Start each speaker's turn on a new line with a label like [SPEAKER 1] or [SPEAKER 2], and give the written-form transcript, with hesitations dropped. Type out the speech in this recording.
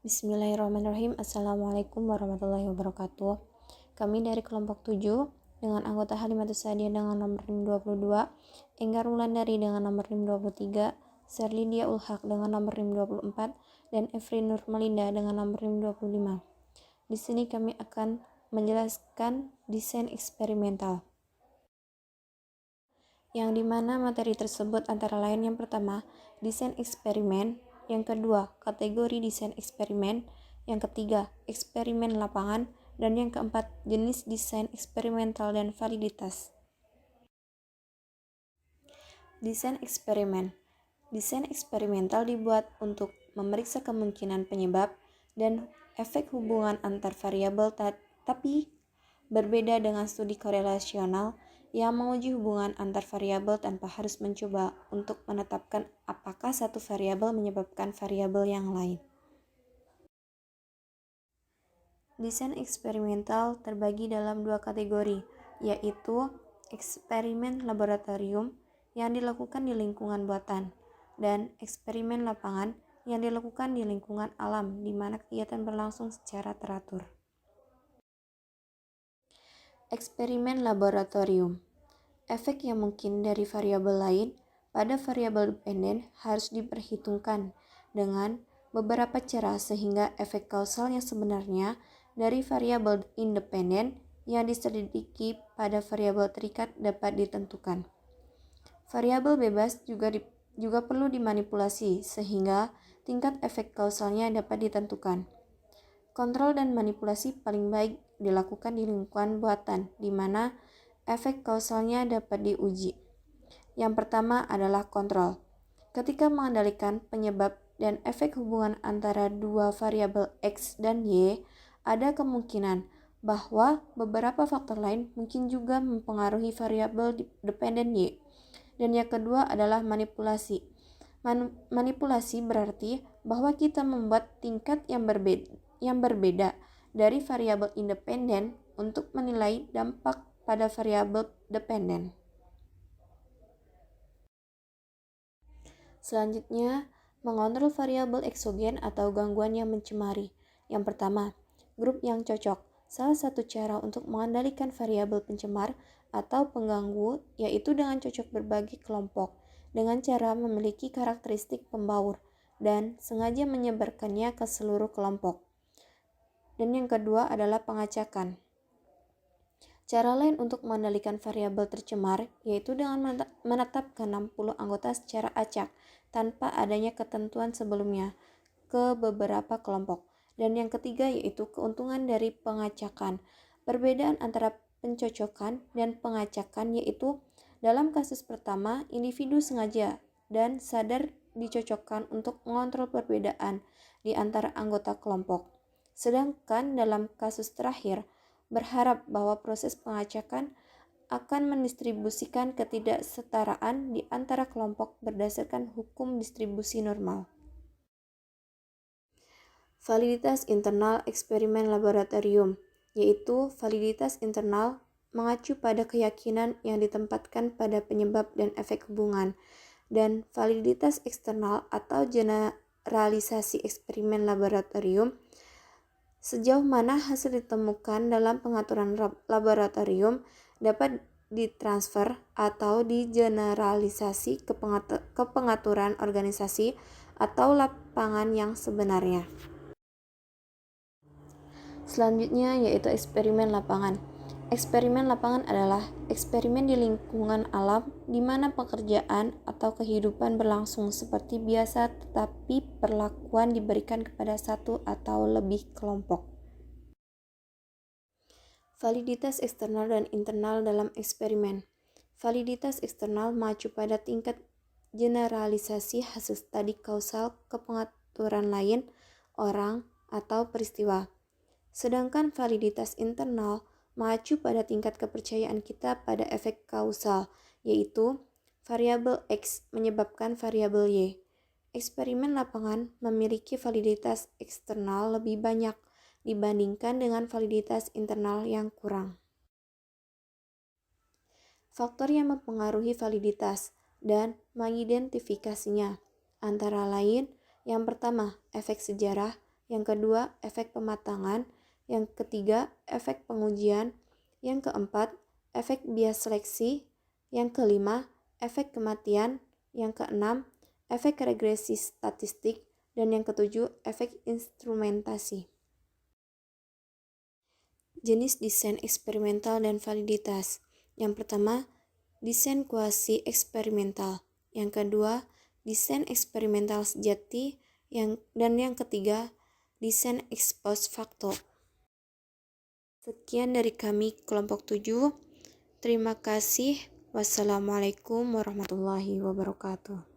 [SPEAKER 1] Bismillahirrahmanirrahim. Assalamualaikum warahmatullahi wabarakatuh. Kami dari kelompok 7 dengan anggota Halimatus Sa'diyah dengan nomor NIM 22, Enggar Wulandari dengan nomor NIM 23, Serlidia Ulhaq dengan nomor NIM 24, dan Efri Nur Melinda dengan nomor NIM 25. Di sini kami akan menjelaskan desain eksperimental, yang dimana materi tersebut antara lain yang pertama, desain eksperimen, yang kedua, kategori desain eksperimen, yang ketiga, eksperimen lapangan, dan yang keempat, jenis desain eksperimental dan validitas. Desain eksperimen. Desain eksperimental dibuat untuk memeriksa kemungkinan penyebab dan efek hubungan antar variabel tapi berbeda dengan studi korelasional yang menguji hubungan antar variabel tanpa harus mencoba untuk menetapkan apakah satu variabel menyebabkan variabel yang lain. Desain eksperimental terbagi dalam dua kategori, yaitu eksperimen laboratorium yang dilakukan di lingkungan buatan dan eksperimen lapangan yang dilakukan di lingkungan alam di mana kegiatan berlangsung secara teratur. Eksperimen laboratorium. Efek yang mungkin dari variabel lain pada variabel dependen harus diperhitungkan dengan beberapa cara sehingga efek kausal yang sebenarnya dari variabel independen yang diselidiki pada variabel terikat dapat ditentukan. Variabel bebas juga perlu dimanipulasi sehingga tingkat efek kausalnya dapat ditentukan. Kontrol dan manipulasi paling baik dilakukan di lingkungan buatan, di mana efek kausalnya dapat diuji. Yang pertama adalah kontrol. Ketika mengendalikan penyebab dan efek hubungan antara dua variabel X dan Y, ada kemungkinan bahwa beberapa faktor lain mungkin juga mempengaruhi variabel dependen Y. Dan yang kedua adalah manipulasi. Manipulasi berarti bahwa kita membuat tingkat yang berbeda dari variabel independen untuk menilai dampak pada variabel dependen. Selanjutnya, mengontrol variabel eksogen atau gangguan yang mencemari. Yang pertama, grup yang cocok. Salah satu cara untuk mengendalikan variabel pencemar atau pengganggu yaitu dengan cocok berbagi kelompok dengan cara memiliki karakteristik pembaur dan sengaja menyebarkannya ke seluruh kelompok. Dan yang kedua adalah pengacakan. Cara lain untuk mengendalikan variabel tercemar yaitu dengan menetapkan 60 anggota secara acak tanpa adanya ketentuan sebelumnya ke beberapa kelompok. Dan yang ketiga yaitu keuntungan dari pengacakan. Perbedaan antara pencocokan dan pengacakan yaitu dalam kasus pertama, individu sengaja dan sadar dicocokkan untuk mengontrol perbedaan di antara anggota kelompok. Sedangkan dalam kasus terakhir, berharap bahwa proses pengacakan akan mendistribusikan ketidaksetaraan di antara kelompok berdasarkan hukum distribusi normal. Validitas internal eksperimen laboratorium, yaitu validitas internal mengacu pada keyakinan yang ditempatkan pada penyebab dan efek hubungan, dan validitas eksternal atau generalisasi eksperimen laboratorium sejauh mana hasil ditemukan dalam pengaturan laboratorium dapat ditransfer atau digeneralisasi ke pengaturan organisasi atau lapangan yang sebenarnya. Selanjutnya yaitu eksperimen lapangan. Eksperimen lapangan adalah eksperimen di lingkungan alam di mana pekerjaan atau kehidupan berlangsung seperti biasa tetapi perlakuan diberikan kepada satu atau lebih kelompok. Validitas eksternal dan internal dalam eksperimen. Validitas eksternal mengacu pada tingkat generalisasi hasil studi kausal ke pengaturan lain, orang, atau peristiwa. Sedangkan validitas internal mengacu pada tingkat kepercayaan kita pada efek kausal, yaitu variabel X menyebabkan variabel Y. Eksperimen lapangan memiliki validitas eksternal lebih banyak dibandingkan dengan validitas internal yang kurang. Faktor yang mempengaruhi validitas dan mengidentifikasinya antara lain yang pertama, efek sejarah, Yang kedua, efek pematangan. Yang ketiga, efek pengujian. Yang keempat, efek bias seleksi. Yang kelima, efek kematian. Yang keenam, efek regresi statistik. Dan yang ketujuh, efek instrumentasi. Jenis desain eksperimental dan validitas. Yang pertama, desain kuasi eksperimental. Yang kedua, desain eksperimental sejati. Dan yang ketiga, desain ex post facto. Sekian dari kami kelompok 7. Terima kasih. Wassalamualaikum warahmatullahi wabarakatuh.